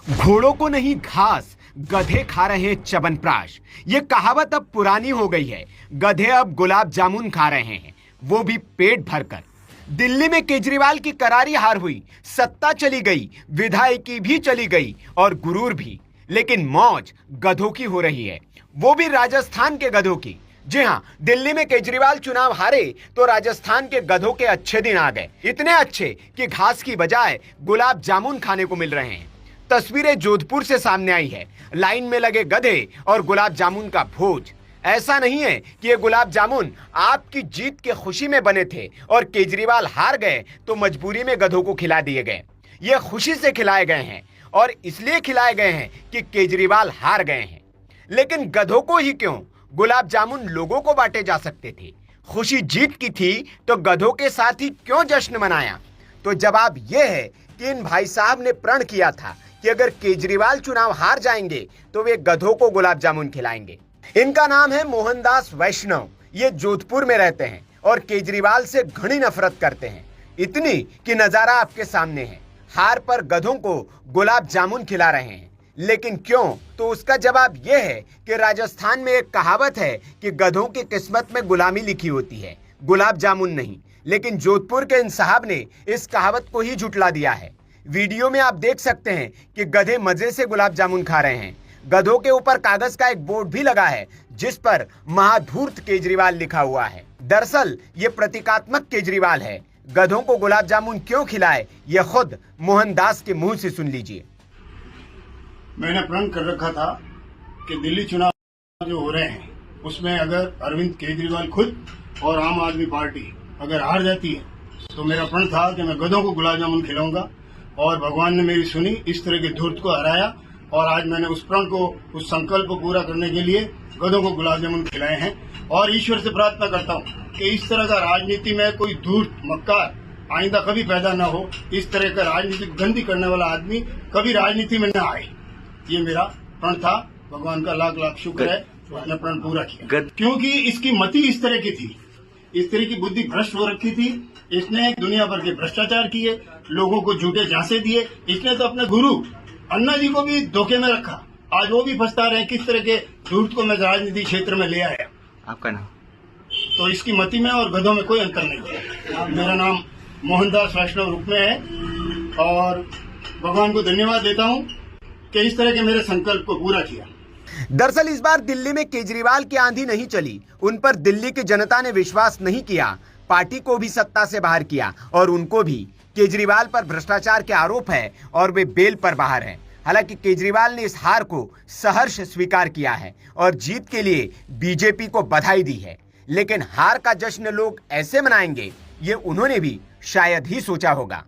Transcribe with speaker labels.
Speaker 1: घोड़ों को नहीं घास, गधे खा रहे हैं च्यवनप्राश। ये कहावत अब पुरानी हो गई है। गधे अब गुलाब जामुन खा रहे हैं, वो भी पेट भरकर। दिल्ली में केजरीवाल की करारी हार हुई, सत्ता चली गई, विधायकी भी चली गई और गुरूर भी। लेकिन मौज गधों की हो रही है, वो भी राजस्थान के गधों की। जी हां, दिल्ली में केजरीवाल चुनाव हारे तो राजस्थान के गधों के अच्छे दिन आ गए। इतने अच्छे कि घास की बजाय गुलाब जामुन खाने को मिल रहे हैं। तस्वीरें जोधपुर से सामने आई है। लाइन में लगे गधे और गुलाब जामुन का भोज। ऐसा नहीं है कि ये गुलाब जामुन आपकी जीत के खुशी में बने थे और केजरीवाल हार गए तो मजबूरी में गधों को खिला दिए गए। ये खुशी से खिलाए गए हैं और इसलिए खिलाए गए हैं कि केजरीवाल हार गए हैं। लेकिन गधों को ही क्यों, गुलाब जामुन लोगों को बांटे जा सकते थे। खुशी जीत की थी तो गधों के साथ ही क्यों जश्न मनाया? तो जवाब यह है कि इन भाई साहब ने प्रण किया था कि अगर केजरीवाल चुनाव हार जाएंगे तो वे गधों को गुलाब जामुन खिलाएंगे। इनका नाम है मोहनदास वैष्णव। ये जोधपुर में रहते हैं और केजरीवाल से घनी नफरत करते हैं, इतनी कि नजारा आपके सामने है। हार पर गधों को गुलाब जामुन खिला रहे हैं। लेकिन क्यों? तो उसका जवाब यह है कि राजस्थान में एक कहावत है कि गधों की किस्मत में गुलामी लिखी होती है, गुलाब जामुन नहीं। लेकिन जोधपुर के इन साहब ने इस कहावत को ही झुटला दिया है। वीडियो में आप देख सकते हैं कि गधे मजे से गुलाब जामुन खा रहे हैं। गधों के ऊपर कागज का एक बोर्ड भी लगा है जिस पर महाधूर्त केजरीवाल लिखा हुआ है। दरअसल ये प्रतीकात्मक केजरीवाल है। गधों को गुलाब जामुन क्यों खिलाए, यह खुद मोहनदास के मुंह से सुन लीजिए।
Speaker 2: मैंने प्रण कर रखा था कि दिल्ली चुनाव जो हो रहे हैं उसमें अगर अरविंद केजरीवाल खुद और आम आदमी पार्टी अगर हार जाती है तो मेरा प्रण था कि मैं गधों को गुलाब जामुन खिलाऊंगा। और भगवान ने मेरी सुनी, इस तरह के धूर्त को हराया और आज मैंने उस प्रण को, उस संकल्प को पूरा करने के लिए गधों को गुलाब जामुन खिलाए हैं। और ईश्वर से प्रार्थना करता हूं कि इस तरह का राजनीति में कोई धूर्त मक्कार आइंदा कभी पैदा न हो। इस तरह का राजनीतिक गंदी करने वाला आदमी कभी राजनीति में न आए। ये मेरा प्रण था। भगवान का लाख लाख शुक्र है, मैंने प्रण पूरा किया। क्योंकि इसकी मति इस तरह की थी, इस तरह की बुद्धि भ्रष्ट हो रखी थी। इसने दुनिया भर के भ्रष्टाचार किए, लोगों को झूठे झांसे दिए। इसने तो अपने गुरु अन्ना जी को भी धोखे में रखा। आज वो भी पछता रहे हैं किस तरह के धूर्त को मैं राजनीति क्षेत्र में ले आया।
Speaker 3: आपका नाम?
Speaker 2: तो इसकी मति में और गधों में कोई अंतर नहीं है। मेरा नाम मोहनदास वैष्णव रूप में है और भगवान को धन्यवाद देता हूँ कि इस तरह के मेरे संकल्प को पूरा किया।
Speaker 1: दरअसल इस बार दिल्ली में केजरीवाल की आंधी नहीं चली। उन पर दिल्ली की जनता ने विश्वास नहीं किया। पार्टी को भी सत्ता से बाहर किया और उनको भी। केजरीवाल पर भ्रष्टाचार के आरोप है और वे बेल पर बाहर हैं। हालांकि केजरीवाल ने इस हार को सहर्ष स्वीकार किया है और जीत के लिए बीजेपी को बधाई दी है। लेकिन हार का जश्न लोग ऐसे मनाएंगे, ये उन्होंने भी शायद ही सोचा होगा।